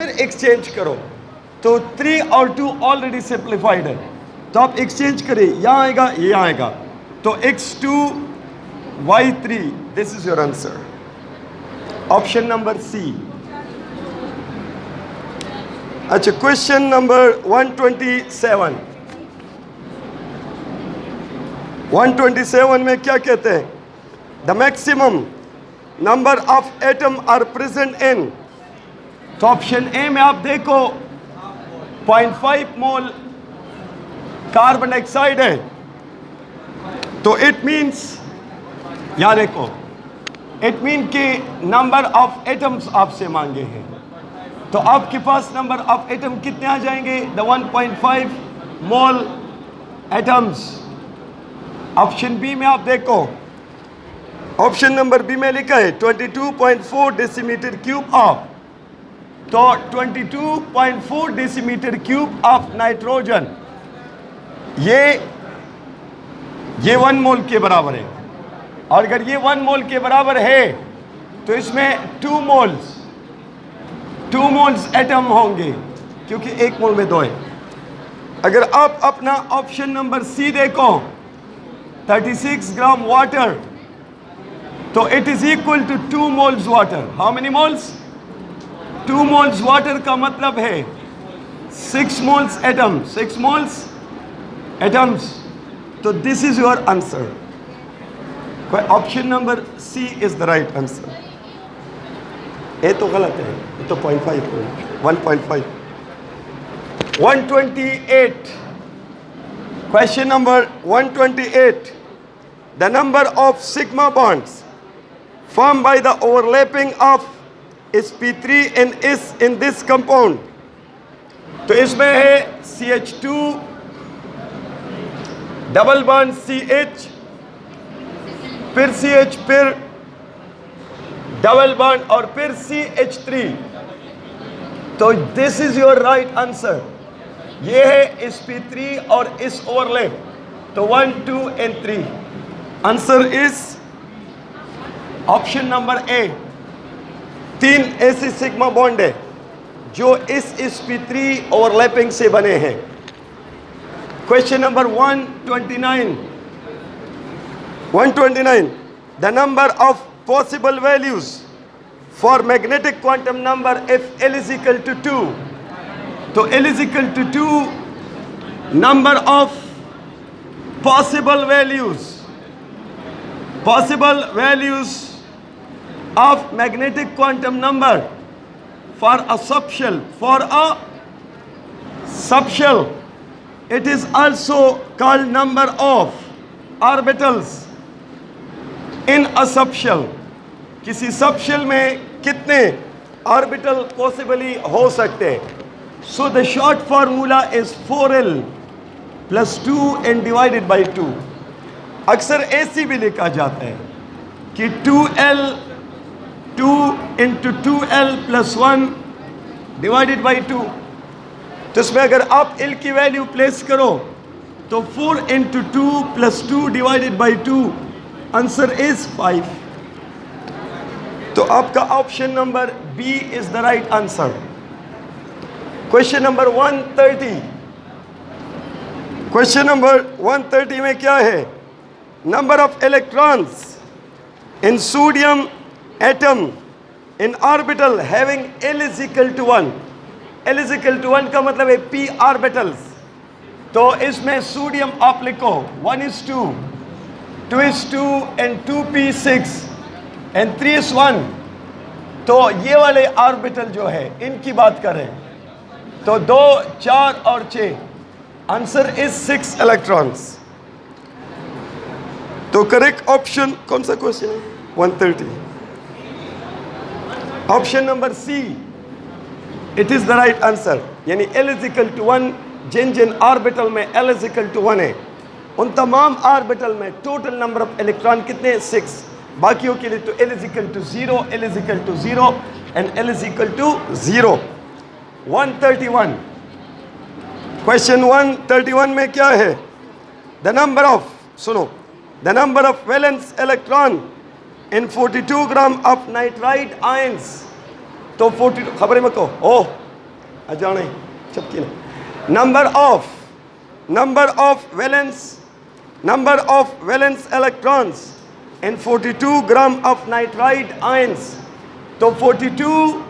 फिर एक्सचेंज करो तो 3 और 2 ऑलरेडी सिंप्लीफाइड है, तो आप एक्सचेंज करें, यहाँ आएगा ये आएगा, तो x2 y3, this is your answer, option number C. अच्छा, क्वेश्चन नंबर 127। 127 में क्या कहते हैं? The maximum number of atom are present in, तो ऑप्शन ए में आप देखो 0.5 मोल कार्बन डाइऑक्साइड है, तो इट मींस, यहाँ देखो, इट मीन कि नंबर ऑफ एटम्स आपसे मांगे हैं, तो आपके पास नंबर ऑफ एटम कितने आ जाएंगे? The 1.5 mole atoms. Option B में आप देखो, ऑप्शन नंबर बी में लिखा है 22.4 डेसीमीटर क्यूब ऑफ, तो 22.4 डेसीमीटर क्यूब ऑफ नाइट्रोजन, ये 1 मोल के बराबर है, और अगर ये 1 मोल के बराबर है तो इसमें 2 मोल्स एटम होंगे, क्योंकि 1 मोल में 2 है। अगर आप अपना ऑप्शन नंबर सी देखो, 36 ग्राम वाटर, तो it is equal to 2 moles water. How many moles? 2 moles water का मतलब है 6 मोल्स एटम, 6 मोल्स एटम्स, तो this is your answer. Option number C is the right answer. ये तो गलत है, ये तो 0.5 है, 1.5। 128, question number 128। The number of sigma bonds formed by the overlapping of sp3 and s in this compound, तो इसमें है CH2 डबल बॉन्ड CH, फिर CH, फिर डबल बॉन्ड और फिर CH3, तो this is your right answer. ये है sp3 और इस ओवरलैप, तो 1, 2 and 3, answer is option number ए। 3 ऐसे सिग्मा बॉन्ड है जो इस sp3 ओवरलैपिंग से बने हैं। Question number 129। 129, the number of possible values for magnetic quantum number if L is equal to 2, तो L is equal to 2, number of possible values of magnetic quantum number for a subshell, it is also called number of orbitals in a subshell। किसी subshell में कितने orbital possibly हो सकते हैं? So the short formula is 4L + 2 and divided by 2। अक्सर ऐसी भी लिखा जाता है कि 2 into 2L + 1 divided by 2, तो इसमें अगर आप L की वैल्यू प्लेस करो तो 4 into 2 + 2 divided by 2, answer is 5। तो आपका option number B is the right answer. Question number 130। Question number 130 में क्या है? Number of electrons in sodium atom in orbital having L is equal to 1। L is equal to 1 का मतलब है p orbitals, तो इसमें सोडियम आप लिखो 1:2, 2:2 and 2p6 and 3:1, तो ये वाले ऑर्बिटल जो है इनकी बात करें तो 2, 4 और 6, आंसर इज 6 इलेक्ट्रॉन्स। तो करेक्ट ऑप्शन कौन सा क्वेश्चन है? 130, option number C, it is the right answer. यानी L इज इक्वल टू 1, जिन ऑर्बिटल में L इज इक्वल टू 1 है उन तमाम ऑर्बिटल में टोटल नंबर ऑफ इलेक्ट्रॉन कितने हैं? 6। बाकियों के लिए तो L is equal to 0, L is equal to 0 and L is equal to 0। 131, question 131 में क्या है? द नंबर ऑफ, सुनो, the number of valence electron in 42 gram of nitrite ions, तो 42 खबरें मत कहो, ओह अजाने चपकी ना number of valence electrons in 42 gram of nitride ions. तो 42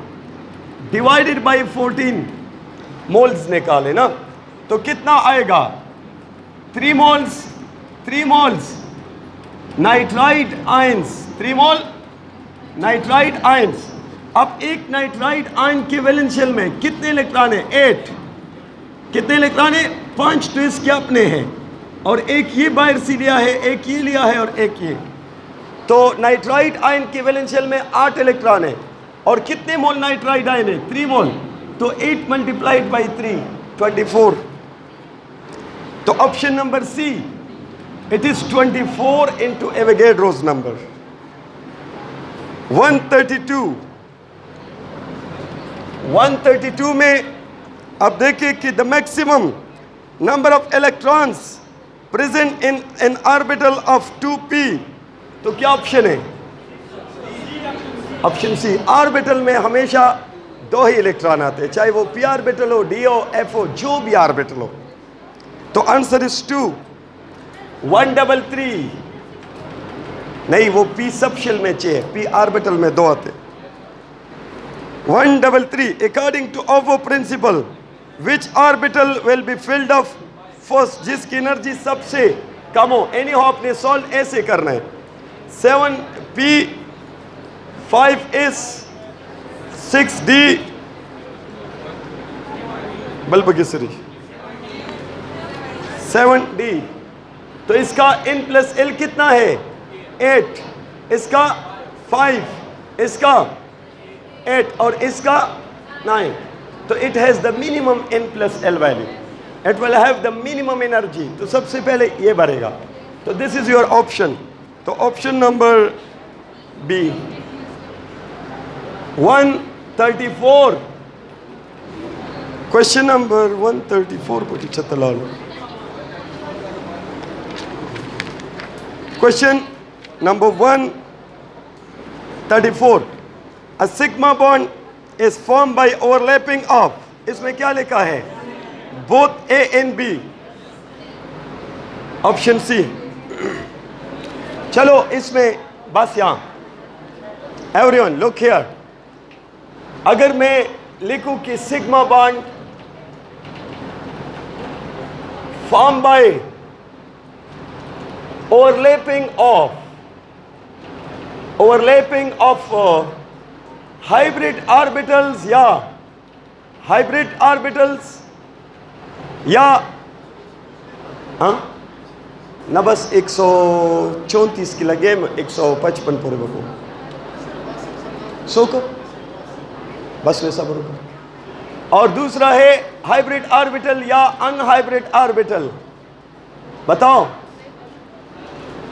divided by 14 moles निकाले ना, तो कितना आएगा? 3 moles नाइट्राइड आयंस, 3 मोल नाइट्राइड आयंस। अब एक नाइट्राइड आयन के वैलेंस शेल में कितने इलेक्ट्रॉन है? 8। कितने इलेक्ट्रॉन है? 5 तो इसके अपने हैं, और एक ये बाहर से लिया है, एक ये लिया है, और एक ये। तो नाइट्राइड आयन के वैलेंस शेल में 8 इलेक्ट्रॉन है, और कितने मोल नाइट्राइड आयन है? 3 मोल। तो 8 मल्टीप्लाइड बाई 3 24। तो option number C, it is 24 into Avogadro's number. 132 में अब देखिए कि the maximum number of electrons present in an orbital of 2p, तो क्या ऑप्शन है? Option C. ऑर्बिटल में हमेशा 2 ही इलेक्ट्रॉन आते हैं, चाहे वो p ऑर्बिटल हो, d हो, f हो, जो भी ऑर्बिटल हो। तो आंसर इज 2। 133 नहीं, वो p सबशेल में चाहिए, p ऑर्बिटल में 2 आते। 133 according to Aufbau principle which orbital will be filled of first, जिसकी एनर्जी सबसे कम हो। एनी हो, आपने सॉल्व ऐसे करना है। 7p 5s 6d बल्बगिसरी 7d। तो इसका n प्लस l कितना है? 8, इसका 5, इसका 8 और इसका 9। तो it has the minimum n plus l value, it will have the minimum energy. तो सबसे पहले ये भरेगा। तो दिस इज योर ऑप्शन। तो option number B 134। Question number 134 को चतलाल। Question number 134. A sigma bond is formed by overlapping of, इसमें क्या लिखा है? Both A and B. Option C. चलो इसमें बस यहाँ। Everyone look here. अगर मैं लिखूं कि sigma bond formed by overlapping of hybrid orbitals या ना, बस 134 की लगे, 155 पूरे बको सो को बस वैसा बरोबर। और दूसरा है हाइब्रिड ऑर्बिटल या अनहाइब्रिड ऑर्बिटल। बताओ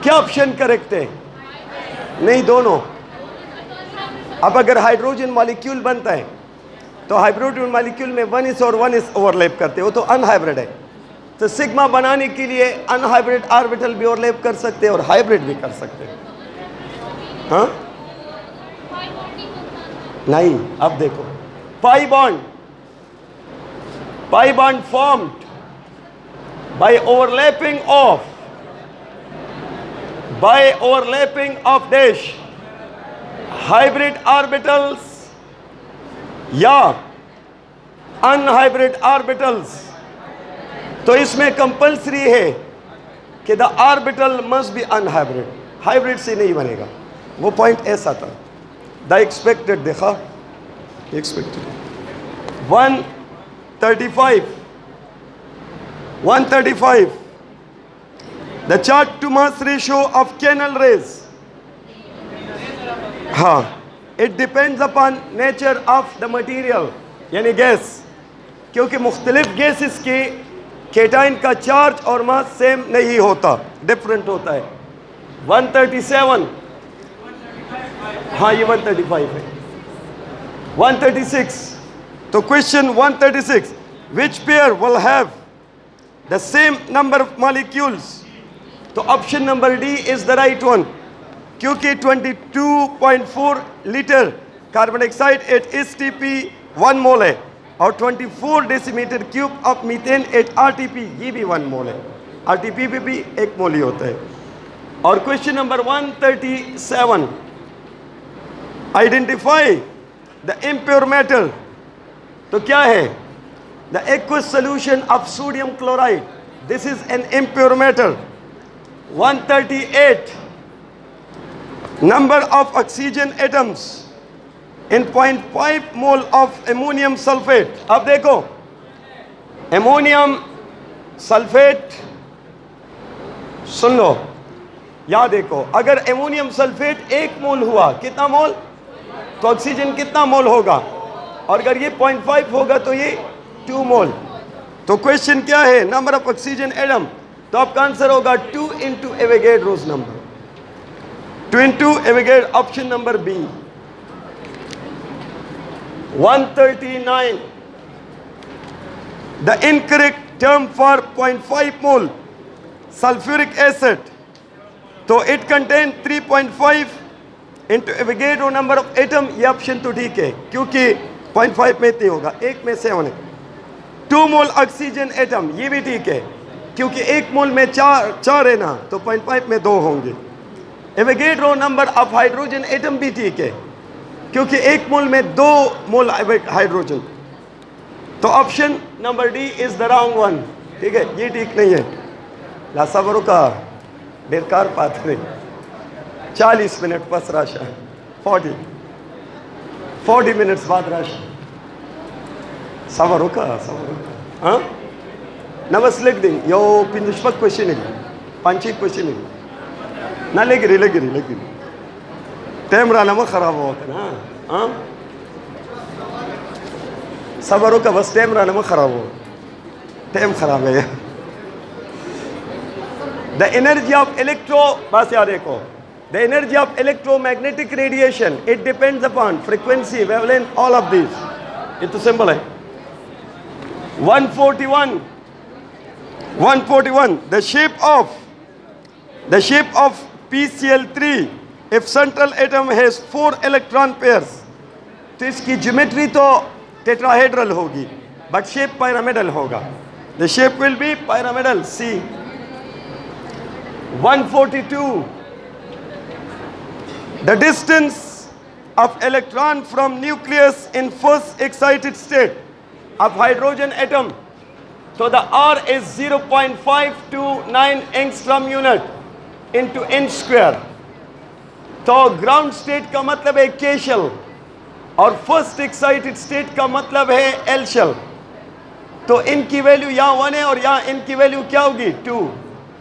क्या ऑप्शन करेक्ट है? नहीं, दोनों। अब अगर हाइड्रोजन मॉलिक्यूल बनता है तो हाइड्रोजन मॉलिक्यूल में 1s और 1s ओवरलैप करते हैं, वो तो अनहाइब्रिड है। तो सिग्मा बनाने के लिए अनहाइब्रिड ऑर्बिटल भी ओवरलैप कर सकते हैं और हाइब्रिड भी कर सकते हैं। हाँ नहीं, अब देखो pi bond formed by overlapping of dash hybrid orbitals या अनहाइब्रिड ऑर्बिटल्स। तो इसमें कंपल्सरी है कि the orbital must be unhybrid, hybrid से नहीं बनेगा। वो पॉइंट ऐसा था। द एक्सपेक्टेड देखा, expected 135 the charge to mass ratio of canal rays, हाँ, it depends upon nature of the material, यानी गैस, क्योंकि मुख्तलिफ गैसेस के केटाइन का चार्ज और मास सेम नहीं होता, डिफरेंट होता है। 137, हाँ ये 135 है। 136, तो question 136, which pair will have the same number of molecules? तो option number D is the right one, क्योंकि 22.4 litre carbon dioxide at STP 1 mole है, और 24 decimetre cube of methane at RTP, ये भी 1 मोल है। आरटीपी पे भी 1 मोल ही होता है। और question number 137, identify the impure metal. तो क्या है? The aqueous solution of sodium chloride, this is an impure metal. 138, number of oxygen atoms in 0.5 mole of ammonium sulfate। अब देखो, अमोनियम सल्फेट, सुन लो, याद देखो, अगर अमोनियम सल्फेट 1 मोल हुआ, कितना मोल? तो ऑक्सीजन कितना मोल होगा? और अगर ये 0.5 होगा तो ये 2 मोल। तो क्वेश्चन क्या है? Number of oxygen atom. तो आपका आंसर होगा 2 into Avogadro's number, 2 into Avogadro, option number B। 139, the incorrect term for 0.5 mole sulfuric acid। तो it contain 3.5 into Avogadro number of atom, ये ऑप्शन तो ठीक है क्योंकि 0.5 में इतनी होगा, 1 में 7 है। 2 मोल ऑक्सीजन एटम, ये भी ठीक है क्योंकि 1 मोल में 4 है ना, तो 0.5 में 2 होंगे। Avogadro number of hydrogen atom भी ठीक है क्योंकि 1 मोल में 2 मोल हाइड्रोजन। तो option number D is the wrong one. ठीक है, ये ठीक नहीं है। लासावरों का बेकार पात्र 40 मिनट बस राशा 40 मिनट्स बाद राशा सवरों का हाँ नवस लिख दें यो पिंदुष्पक क्वेश्चन है, पांची क्वेश्चन है ना, लगी टाइम रहा ना खराब हुआ ना। हाँ सवरों का बस टाइम रहा ना खराब हो, टाइम खराब है। द एनर्जी ऑफ इलेक्ट्रो, बस याद देखो, the energy of electromagnetic radiation it depends upon frequency, wavelength, all of this. ये तो सिंपल है। 141 the shape of PCl3 if central atom has 4 electron pairs। तो इसकी ज्योमेट्री तो टेट्राहेड्रल होगी बट शेप pyramidal होगा। the shape will be pyramidal, C। 142 the distance of electron from nucleus in first excited state of hydrogen atom। So the R is 0.529 angstrom unit into inch square। तो ground state का मतलब है K shell और first excited state का मतलब है L shell. तो इनकी वैल्यू यहाँ 1 है और यहाँ इनकी वैल्यू क्या होगी 2।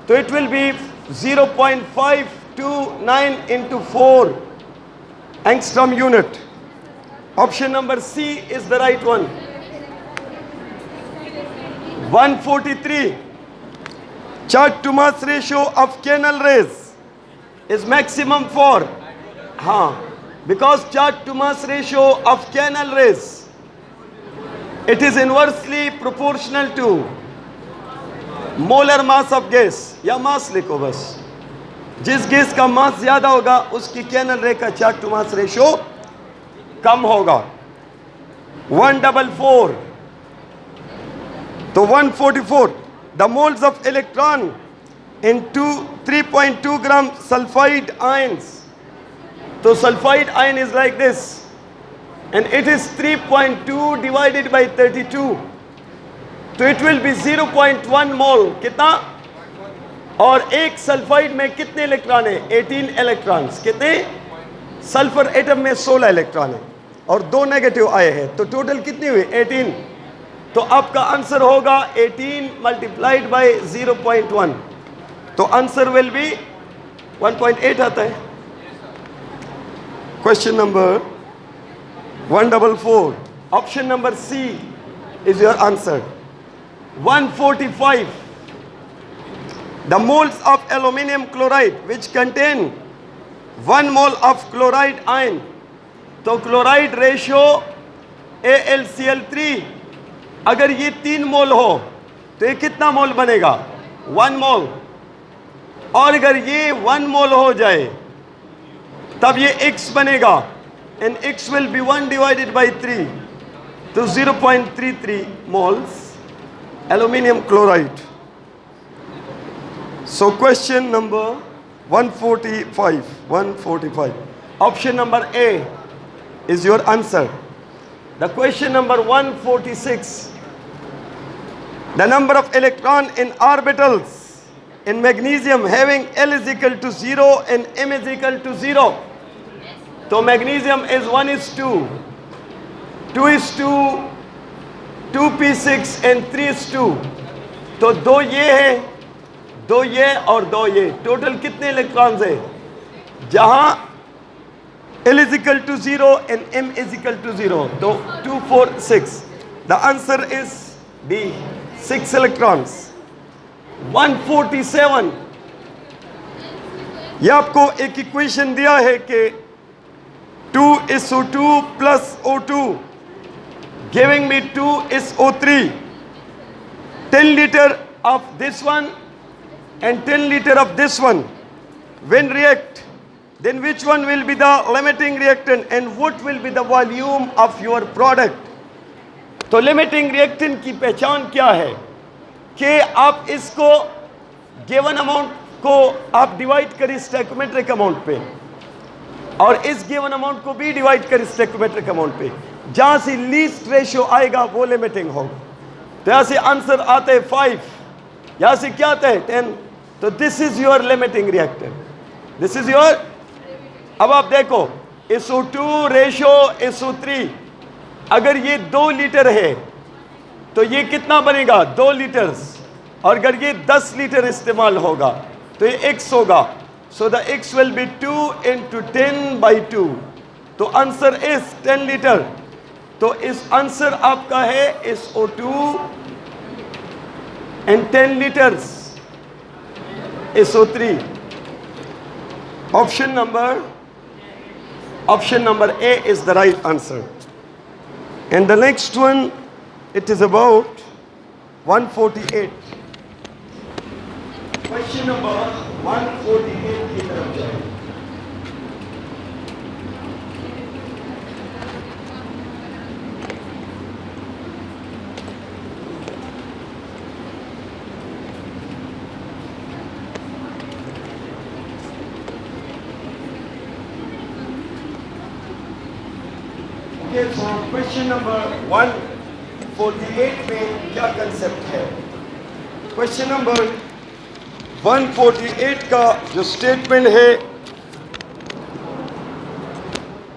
तो it will be 0.529 into 4 angstrom unit। Option number C is the right one। 143 charge to mass ratio of canal rays is maximum for, हाँ, because charge to mass ratio of canal rays it is inversely proportional to molar mass of gas। या मास लिखो बस, जिस gas का मास ज्यादा होगा उसकी canal रे का चार्ज टू मास रेशियो कम होगा। 144 तो 144 the moles of electron in 3.2 gram sulfide ions। तो sulfide ion is like this and it is 3.2 divided by 32, तो it will be 0.1 mole। कितना? और एक सल्फाइड में कितने इलेक्ट्रॉन है? 18 इलेक्ट्रॉन्स। कितने? सल्फर एटम में 16 इलेक्ट्रॉन है और 2 नेगेटिव आए हैं, तो टोटल कितनी हुई? 18। तो आपका आंसर होगा 18 मल्टीप्लाइड बाय 0.1, तो आंसर विल बी 1.8 आता है। Question number 144, option number C is your answer. 145 the moles of aluminum chloride which contain 1 mole of chloride ion। तो क्लोराइड रेशियो AlCl3 अगर ये 3 मोल हो तो ये कितना मोल बनेगा? 1 मोल। और अगर ये 1 मोल हो जाए तब ये X बनेगा and X will be 1 divided by 3। तो 0.33 moles aluminium chloride. So question number 145. Option number A is your answer. The question number 146. The number of electron in orbitals in magnesium having L is equal to 0 and M is equal to 0. So magnesium is 1:2, 2:2, 2p6 and 3:2. तो दो ये है, दो ये और दो ये, total कितने इलेक्ट्रॉन्स है? जहां L is equal to 0 and M is equal to 0, तो 2, 4, 6. The answer is B, 6 electrons. 147. ये आपको एक इक्वेशन दिया है कि 2:2 plus O2 giving me 2:3. 10 liter of this one and 10 liter of this one. When react, then which one will be the limiting reactant and what will be the volume of your product? तो limiting reactant की पहचान क्या है कि आप इसको given amount को आप डिवाइड करें स्टोइकोमेट्रिक अमाउंट पे और इस गिवन अमाउंट को भी डिवाइड करें स्टोइकोमेट्रिक अमाउंट पे, जहां से लीस्ट रेशियो आएगा वो लिमिटिंग होगा. तो यहां से आंसर आते हैं 5, यहां से क्या आता है 10. तो this is your limiting reactant, this is your. अब आप देखो SO2 रेशियो SO3, अगर ये 2 लीटर है तो ये कितना बनेगा 2 लीटर्स, और अगर ये 10 लीटर इस्तेमाल होगा तो ये x होगा. So the x will be 2 into 10/2. तो आंसर इज 10 लीटर. तो इस आंसर आपका है SO2 and 10 liters SO3. Option number A is the right answer. And the next one, it is about 148. Question number 148 की तरफ जाए. Okay, so question number 148 में क्या कंसेप्ट है? क्वेश्चन नंबर 148 का जो स्टेटमेंट है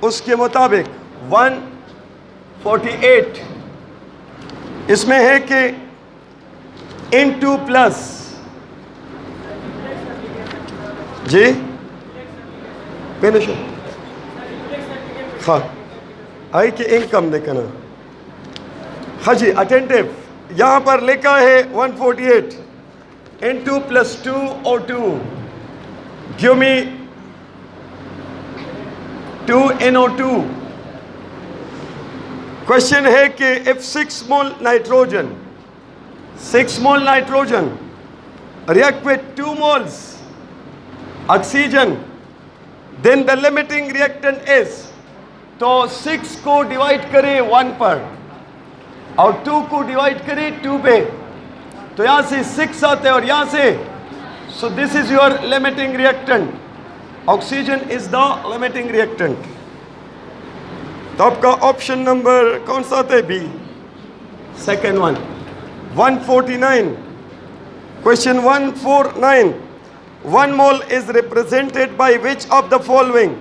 उसके मुताबिक 148 इसमें है कि N2 प्लस जी पेनिश हाँ आई कि इनकम देखना. हाँ जी अटेंटिव. यहाँ पर लिखा है 148 N2 plus 2O2 give me 2NO2. Question है कि if 6 mole nitrogen react with 2 moles oxygen, then the limiting reactant is, तो 6 को डिवाइड करें 1 पर और 2 को डिवाइड करें 2 पे, तो यहां से 6 आते हैं और यहां से, so this is your limiting reactant. Oxygen is the limiting reactant. तो आपका ऑप्शन नंबर कौन सा आता है? B, second one. 149. Question 149. 1 mole is represented by which of the following?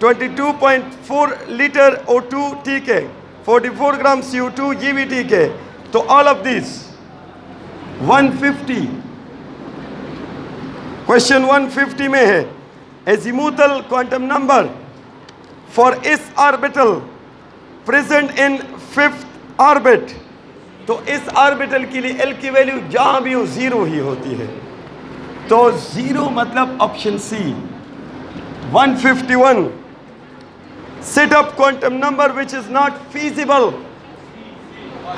22.4 liter O2 TK, 44 gram CO2 GVTK. तो all of these 150. Question 150 में है azimuthal quantum number for s orbital present in 5th orbit. तो इस orbital के लिए L की value जहां भी हो 0 ही होती है. तो 0 मतलब option C. 151. Set up quantum number which is not feasible.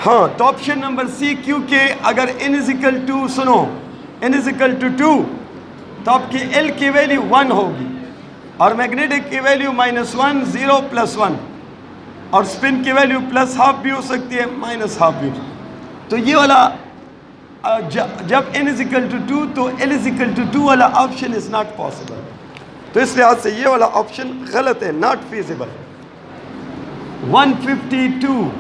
हाँ तो ऑप्शन नंबर सी, क्योंकि अगर n is equal to, सुनो, n is equal to 2 तो आपकी L की वैल्यू 1 होगी और मैग्नेटिक की वैल्यू -1, 0 + 1. और स्पिन की वैल्यू प्लस हाफ भी हो सकती है, माइनस हाफ भी हो सकती है। तो ये वाला जब n इजिकल टू 2 तो l इजिकल टू 2 वाला ऑप्शन इज नॉट पॉसिबल। तो इस लिहाज से ये वाला ऑप्शन गलत है, not feasible. 152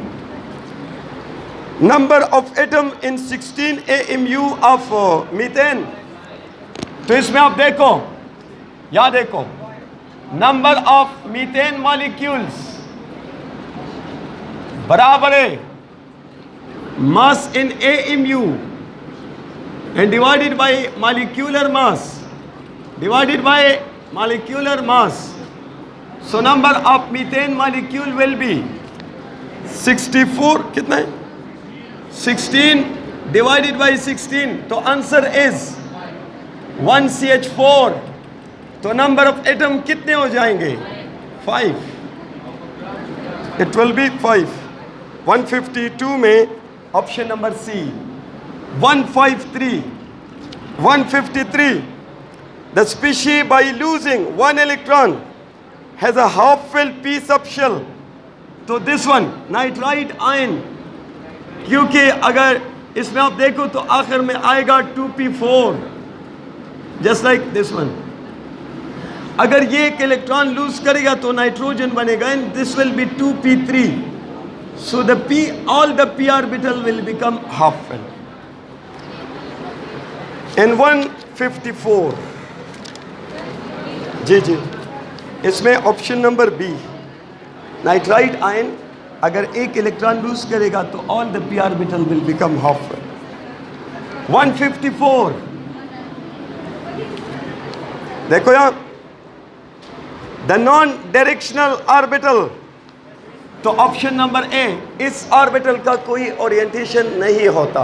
number of atom in 16 AMU of methane. तो इसमें आप देखो, या देखो, नंबर ऑफ मीथेन मॉलिक्यूल्स बराबर है मास इन AMU and divided by molecular mass, divided by molecular mass. So number of methane molecule will be 64, कितना है 16 divided by 16, तो आंसर is 1CH4। तो नंबर ऑफ एटम कितने हो जाएंगे 5, it will be 5। 152 में option number C. 153 the species by losing one electron has a half filled piece of shell। तो this one nitrite ion, क्योंकि अगर इसमें आप देखो तो आखिर में आएगा 2p4 just like this one. अगर ये एक इलेक्ट्रॉन लूज करेगा तो नाइट्रोजन बनेगा and this will be 2p3। So the p all the p orbital will become half filled। In 154 जी जी, इसमें option number B nitrite ion अगर एक इलेक्ट्रॉन लूज करेगा तो all the p orbital will become half filled। 154 देखो यहां, the non directional orbital. तो ऑप्शन नंबर ए, इस ऑर्बिटल का कोई ओरिएंटेशन नहीं होता,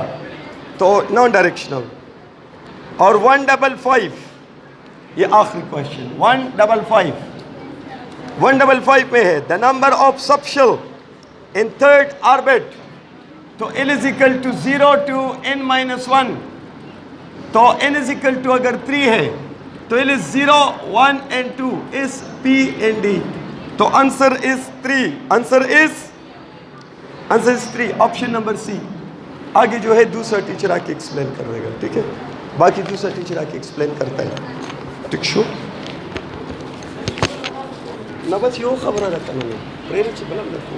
तो नॉन डायरेक्शनल। और 155 ये आखिरी क्वेश्चन 155 में है the number of subshell in third orbit. तो n is equal to 0 to n-1। तो n इज इक्वल टू अगर 3 है तो l इज 0, 1 and 2 इज p and d। तो answer is 3, answer is 3, option number C. आगे जो है दूसरा टीचर आके एक्सप्लेन कर देगा, ठीक है, बाकी दूसरा टीचर आके एक्सप्लेन करता है। ठीक शो ना, बस यो खबर रहता नहीं प्रेरित से बलम रखो।